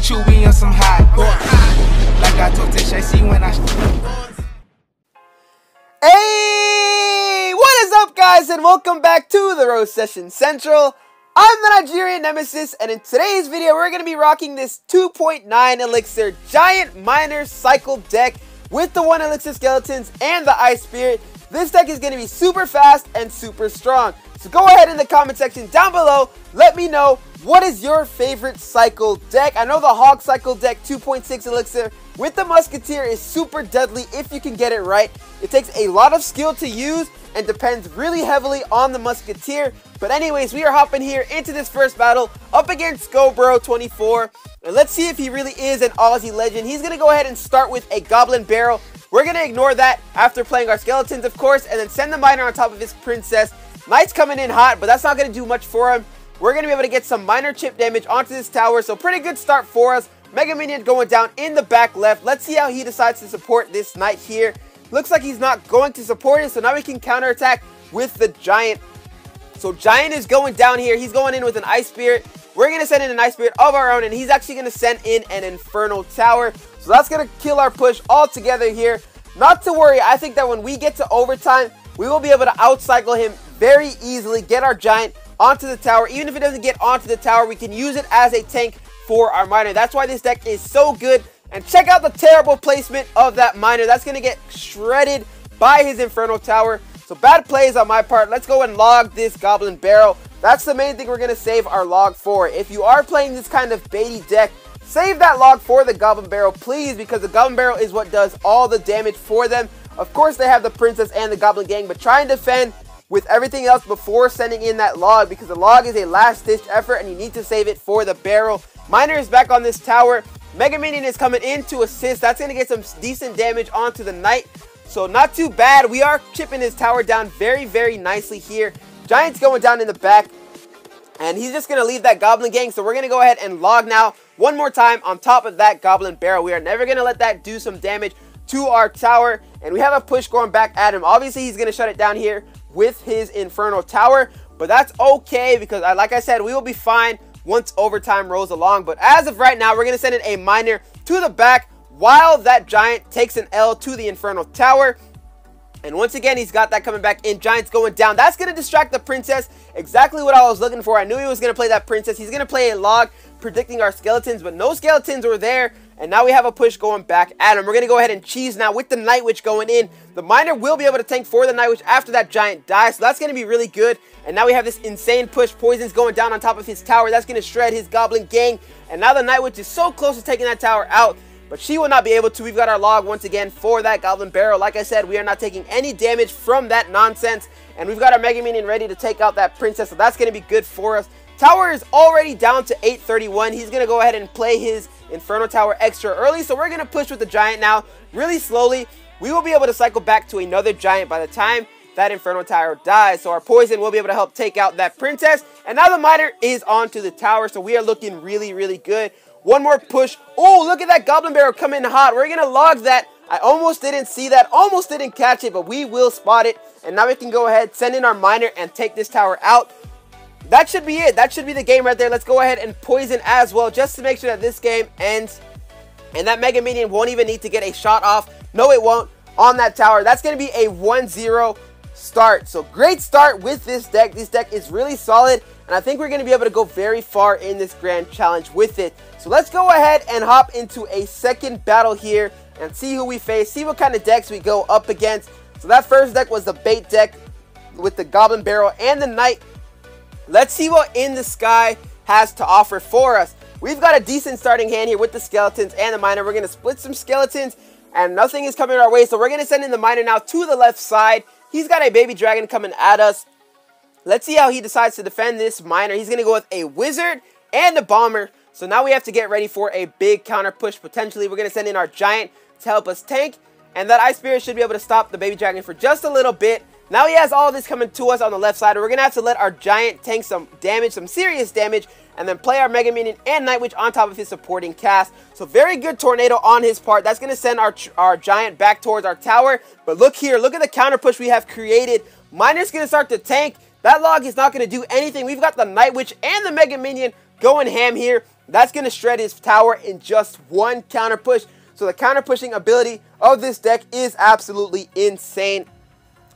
chewy on some hot. Like I told Tish, I see when I. Hey, what is up, guys, and welcome back to the Rose Session Central. I'm the Nigerian Nemesis, and in today's video, we're going to be rocking this 2.9 Elixir Giant Miner Cycle deck with the 1 Elixir Skeletons and the Ice Spirit. This deck is going to be super fast and super strong. So go ahead in the comment section down below, let me know what is your favorite cycle deck. I know the Hog Cycle deck 2.6 Elixir with the Musketeer is super deadly if you can get it right. It takes a lot of skill to use and depends really heavily on the Musketeer. But anyways, we are hopping here into this first battle up against Scobro24. And let's see if he really is an Aussie legend. He's going to go ahead and start with a Goblin Barrel. We're going to ignore that after playing our Skeletons, of course, and then send the Miner on top of his Princess. Knight's coming in hot, but that's not going to do much for him. We're going to be able to get some minor chip damage onto this tower, so pretty good start for us. Mega Minion going down in the back left. Let's see how he decides to support this Knight here. Looks like he's not going to support it, so now we can counterattack with the Giant. So Giant is going down here. He's going in with an Ice Spirit. We're going to send in an Ice Spirit of our own, and he's actually going to send in an Infernal Tower. So that's going to kill our push altogether here. Not to worry, I think that when we get to overtime, we will be able to outcycle him very easily, get our Giant onto the tower. Even if it doesn't get onto the tower, we can use it as a tank for our Miner. That's why this deck is so good. And check out the terrible placement of that Miner. That's going to get shredded by his Infernal Tower. So bad plays on my part. Let's go and log this Goblin Barrel. That's the main thing we're going to save our log for. If you are playing this kind of baity deck, save that log for the Goblin Barrel, please, because the Goblin Barrel is what does all the damage for them. Of course, they have the Princess and the Goblin Gang, but try and defend with everything else before sending in that log, because the log is a last-ditch effort and you need to save it for the barrel. Miner is back on this tower. Mega Minion is coming in to assist. That's going to get some decent damage onto the Knight. So not too bad. We are chipping his tower down very, very nicely here. Giant's going down in the back, and he's just going to leave that Goblin Gang. So we're going to go ahead and log now one more time on top of that Goblin Barrel. We are never going to let that do some damage to our tower, and we have a push going back at him. Obviously, he's going to shut it down here with his Infernal Tower, but that's okay because, like I said, we will be fine once overtime rolls along. But as of right now, we're going to send in a Miner to the back while that Giant takes an L to the Infernal Tower. And once again, he's got that coming back in. Giant's going down. That's going to distract the Princess. Exactly what I was looking for. I knew he was going to play that Princess. He's going to play a log predicting our Skeletons, but no Skeletons were there. And now we have a push going back at him. We're going to go ahead and cheese now with the Night Witch going in. The Miner will be able to tank for the Night Witch after that Giant dies. So that's going to be really good. And now we have this insane push. Poison's going down on top of his tower. That's going to shred his Goblin Gang. And now the Night Witch is so close to taking that tower out, but she will not be able to. We've got our log once again for that Goblin Barrel. Like I said, we are not taking any damage from that nonsense. And we've got our Mega Minion ready to take out that Princess. So that's going to be good for us. Tower is already down to 831. He's going to go ahead and play his Infernal Tower extra early. So we're going to push with the Giant now really slowly. We will be able to cycle back to another Giant by the time that Infernal Tower dies. So our Poison will be able to help take out that Princess. And now the Miner is onto the tower. So we are looking really, really good. One more push. Oh, look at that Goblin Barrel coming in hot. We're going to log that. I almost didn't see that. Almost didn't catch it, but we will spot it. And now we can go ahead, send in our Miner, and take this tower out. That should be it. That should be the game right there. Let's go ahead and Poison as well, just to make sure that this game ends. And that Mega Minion won't even need to get a shot off. No, it won't on that tower. That's going to be a 1-0 start. So great start with this deck. This deck is really solid, and I think we're going to be able to go very far in this grand challenge with it. So let's go ahead and hop into a second battle here and see who we face, see what kind of decks we go up against. So that first deck was the bait deck with the Goblin Barrel and the Knight. Let's see what In the Sky has to offer for us. We've got a decent starting hand here with the Skeletons and the Miner. We're going to split some Skeletons, and nothing is coming our way. So we're going to send in the Miner now to the left side. He's got a Baby Dragon coming at us. Let's see how he decides to defend this Miner. He's going to go with a Wizard and a Bomber. So now we have to get ready for a big counter push. Potentially, we're going to send in our Giant to help us tank. And that Ice Spirit should be able to stop the Baby Dragon for just a little bit. Now he has all this coming to us on the left side. We're going to have to let our Giant tank some damage, some serious damage, and then play our Mega Minion and Night Witch on top of his supporting cast. So very good Tornado on his part. That's going to send our Giant back towards our tower. But look here. Look at the counter push we have created. Miner's going to start to tank. That log is not going to do anything. We've got the Night Witch and the Mega Minion going ham here. That's going to shred his tower in just one counter push. So the counter pushing ability of this deck is absolutely insane.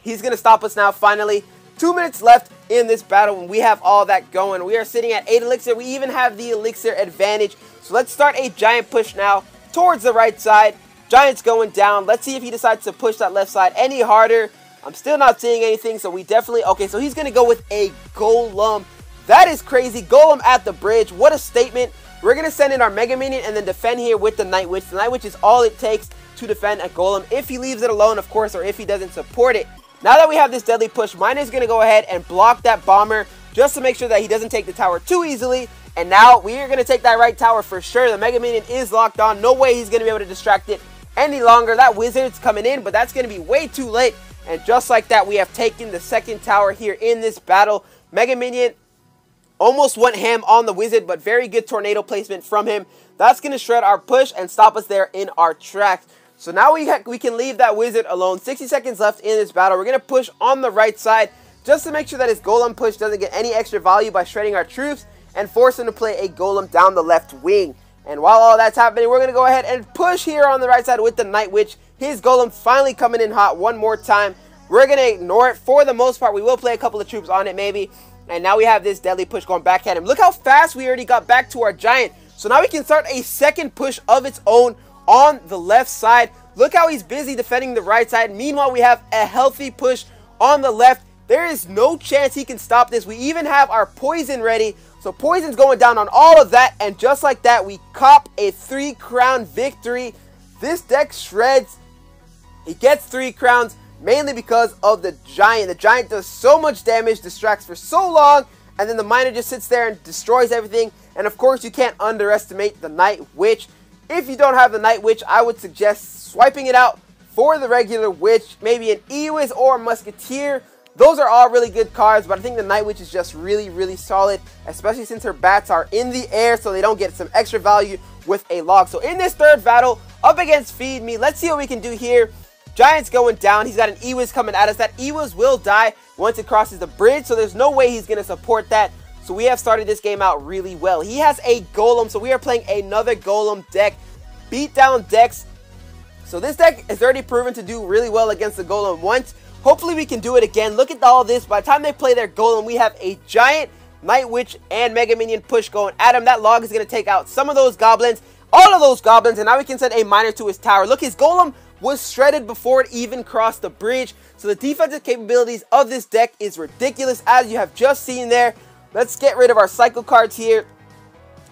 He's going to stop us now finally. 2 minutes left in this battle and we have all that going. We are sitting at 8 elixir. We even have the elixir advantage. So let's start a giant push now towards the right side. Giant's going down. Let's see if he decides to push that left side any harder. I'm still not seeing anything, so we definitely... Okay, so he's going to go with a golem. That is crazy. Golem at the bridge. What a statement. We're going to send in our Mega Minion and then defend here with the Night Witch. The Night Witch is all it takes to defend a golem if he leaves it alone, of course, or if he doesn't support it. Now that we have this deadly push, Miner is going to go ahead and block that bomber just to make sure that he doesn't take the tower too easily. And now we are going to take that right tower for sure. The Mega Minion is locked on. No way he's going to be able to distract it any longer. That wizard's coming in, but that's going to be way too late. And just like that, we have taken the second tower here in this battle. Mega Minion almost went ham on the wizard, but very good tornado placement from him. That's going to shred our push and stop us there in our tracks. So now we can leave that wizard alone. 60 seconds left in this battle. We're going to push on the right side just to make sure that his golem push doesn't get any extra value by shredding our troops and force him to play a golem down the left wing. And while all that's happening, we're going to go ahead and push here on the right side with the Night Witch. His golem finally coming in hot one more time. We're going to ignore it for the most part. We will play a couple of troops on it maybe. And now we have this deadly push going back at him. Look how fast we already got back to our giant. So now we can start a second push of its own on the left side. Look how he's busy defending the right side. Meanwhile, we have a healthy push on the left. There is no chance he can stop this. We even have our poison ready. So poison's going down on all of that. And just like that, we cop a 3-crown victory. This deck shreds. He gets 3 crowns mainly because of the giant. The giant does so much damage, distracts for so long, and then the miner just sits there and destroys everything. And of course, you can't underestimate the Night Witch. If you don't have the Night Witch, I would suggest swiping it out for the regular Witch, maybe an Ewiz or Musketeer. Those are all really good cards, but I think the Night Witch is just really, really solid, especially since her bats are in the air, so they don't get some extra value with a log. So in this third battle, up against Feed Me, let's see what we can do here. Giant's going down. He's got an Ewiz coming at us. That Ewiz will die once it crosses the bridge, so there's no way he's going to support that. So we have started this game out really well. He has a Golem, so we are playing another Golem deck. Beat down decks. So this deck is already proven to do really well against the Golem once. Hopefully we can do it again. Look at all this. By the time they play their Golem, we have a Giant, Night Witch, and Mega Minion push going at him. That log is going to take out some of those goblins, all of those goblins, and now we can send a miner to his tower. Look, his Golem was shredded before it even crossed the bridge. So the defensive capabilities of this deck is ridiculous, as you have just seen there. Let's get rid of our cycle cards here,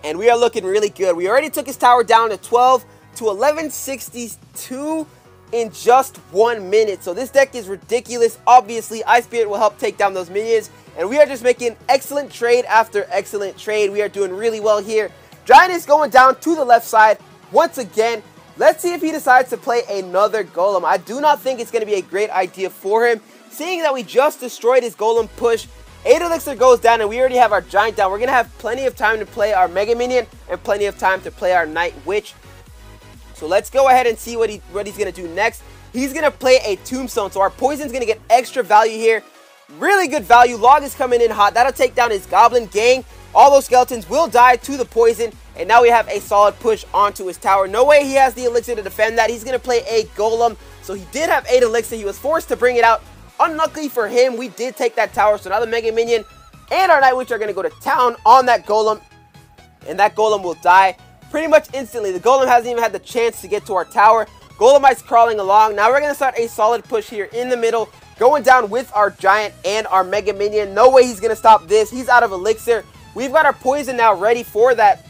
and we are looking really good. We already took his tower down to 12 to 1162 in just 1 minute. So this deck is ridiculous. Obviously, Ice Spirit will help take down those minions, and we are just making excellent trade after excellent trade. We are doing really well here. Giant is going down to the left side once again. Let's see if he decides to play another Golem. I do not think it's going to be a great idea for him, seeing that we just destroyed his Golem push. 8 elixir goes down, and we already have our Giant down. We're going to have plenty of time to play our Mega Minion and plenty of time to play our Night Witch. So let's go ahead and see what he's going to do next. He's going to play a Tombstone, so our Poison's going to get extra value here. Really good value. Log is coming in hot. That'll take down his Goblin gang. All those skeletons will die to the Poison, and now we have a solid push onto his tower. No way he has the elixir to defend that. He's going to play a Golem. So he did have 8 elixir. He was forced to bring it out. Unluckily for him, we did take that tower. So now the Mega Minion and our Night Witch are going to go to town on that Golem, and that Golem will die pretty much instantly. The Golem hasn't even had the chance to get to our tower. Golemite's crawling along. Now we're going to start a solid push here in the middle, going down with our Giant and our Mega Minion. No way he's going to stop this. He's out of elixir. We've got our Poison now ready for that,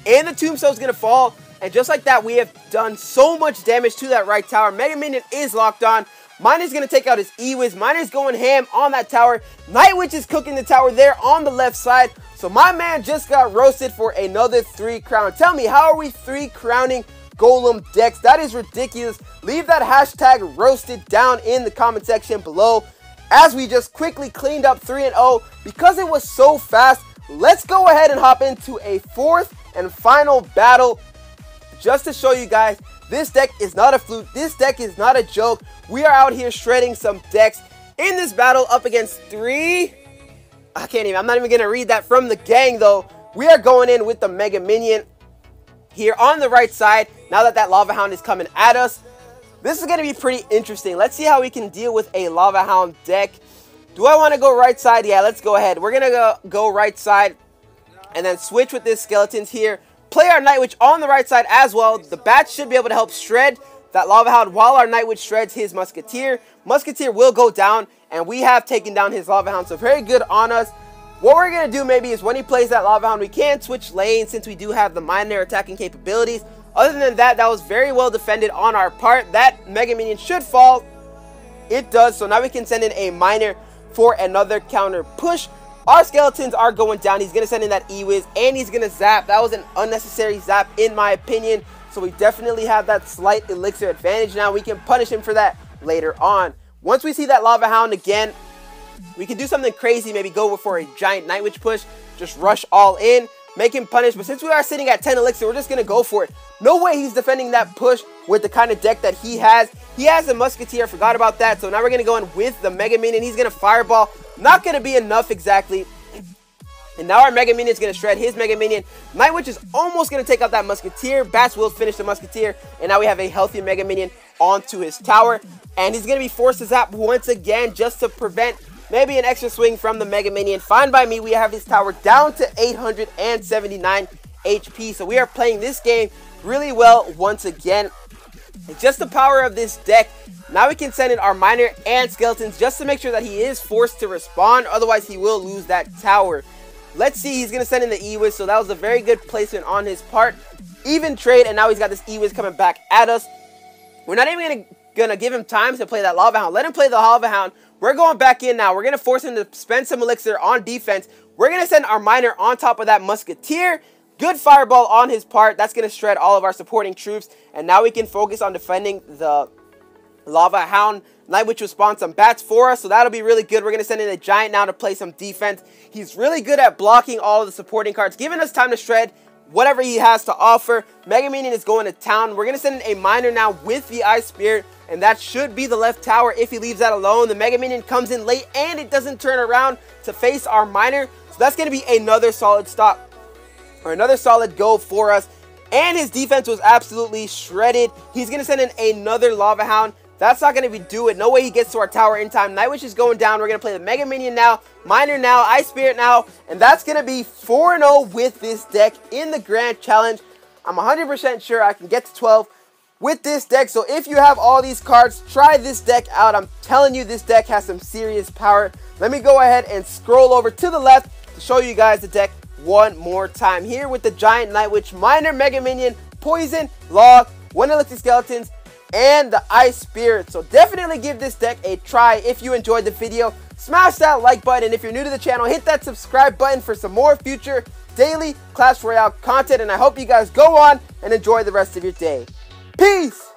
and the Tombstone's going to fall. And just like that, we have done so much damage to that right tower. Mega Minion is locked on. Miner's going to take out his Ewiz. Miner's going ham on that tower. Night Witch is cooking the tower there on the left side. So my man just got roasted for another 3 crown. Tell me, how are we 3 crowning Golem decks? That is ridiculous. Leave that hashtag roasted down in the comment section below, as we just quickly cleaned up 3-0 because it was so fast. Let's go ahead and hop into a 4th and final battle just to show you guys this deck is not a fluke. This deck is not a joke. We are out here shredding some decks in this battle up against 3. I'm not even going to read that from the gang though. we are going in with the Mega Minion here on the right side. Now that Lava Hound is coming at us, this is going to be pretty interesting. Let's see how we can deal with a Lava Hound deck. Do I want to go right side? Yeah, let's go ahead. We're going to go right side and then switch with this Skeletons here. Play our Night Witch on the right side as well. The bats should be able to help shred that Lava Hound while our Night Witch shreds his Musketeer. Musketeer will go down, and we have taken down his Lava Hound, so very good on us. What we're going to do maybe is when he plays that Lava Hound, we can switch lanes since we do have the minor attacking capabilities. Other than that, that was very well defended on our part. That Mega Minion should fall. It does, so now we can send in a minor for another counter push. Our Skeletons are going down. He's going to send in that E-Wiz, and he's going to zap. That was an unnecessary zap in my opinion, so we definitely have that slight elixir advantage now. We can punish him for that later on. Once we see that Lava Hound again, we can do something crazy, maybe go for a giant Night Witch push, just rush all in, make him punish. But since we are sitting at 10 elixir, we're just going to go for it. No way he's defending that push with the kind of deck that he has. He has a Musketeer, I forgot about that. So now we're going to go in with the Mega Minion. He's going to Fireball. Not going to be enough exactly. And now our Mega Minion is going to shred his Mega Minion. Night Witch is almost going to take out that Musketeer. Bats will finish the Musketeer. And now we have a healthy Mega Minion onto his tower. And he's going to be forced to zap once again just to prevent maybe an extra swing from the Mega Minion. Fine by me. We have his tower down to 879 HP. So we are playing this game really well once again. It's just the power of this deck. Now we can send in our Miner and Skeletons just to make sure that he is forced to respond. Otherwise, he will lose that tower. Let's see. He's going to send in the E-Wiz. So that was a very good placement on his part. Even trade. And now he's got this E-Wiz coming back at us. We're not even going to give him time to play that Lava Hound. Let him play the Lava Hound. We're going back in now. We're going to force him to spend some elixir on defense. We're going to send our Miner on top of that Musketeer. Good Fireball on his part. That's going to shred all of our supporting troops. And now we can focus on defending the Lava Hound. Night Witch will spawn some bats for us, so that'll be really good. We're going to send in a Giant now to play some defense. He's really good at blocking all of the supporting cards, giving us time to shred whatever he has to offer. Mega Minion is going to town. We're going to send in a Miner now with the Ice Spirit, and that should be the left tower if he leaves that alone. The Mega Minion comes in late, and it doesn't turn around to face our Miner, so that's going to be another solid stop, or another solid go for us. And his defense was absolutely shredded. He's going to send in another Lava Hound. That's not going to do it. No way he gets to our tower in time. Night Witch is going down. We're going to play the Mega Minion now, Miner now, Ice Spirit now, and that's going to be 4-0 with this deck in the Grand Challenge. I'm 100% sure I can get to 12 with this deck. So if you have all these cards, try this deck out. I'm telling you, this deck has some serious power. Let me go ahead and scroll over to the left to show you guys the deck one more time. Here with the Giant Night Witch, Miner, Mega Minion, Poison, Log, 1 Elixir Skeletons, and the Ice Spirit. So definitely give this deck a try. If you enjoyed the video, smash that like button, and if you're new to the channel, hit that subscribe button for some more future daily Clash Royale content. And I hope you guys go on and enjoy the rest of your day. Peace!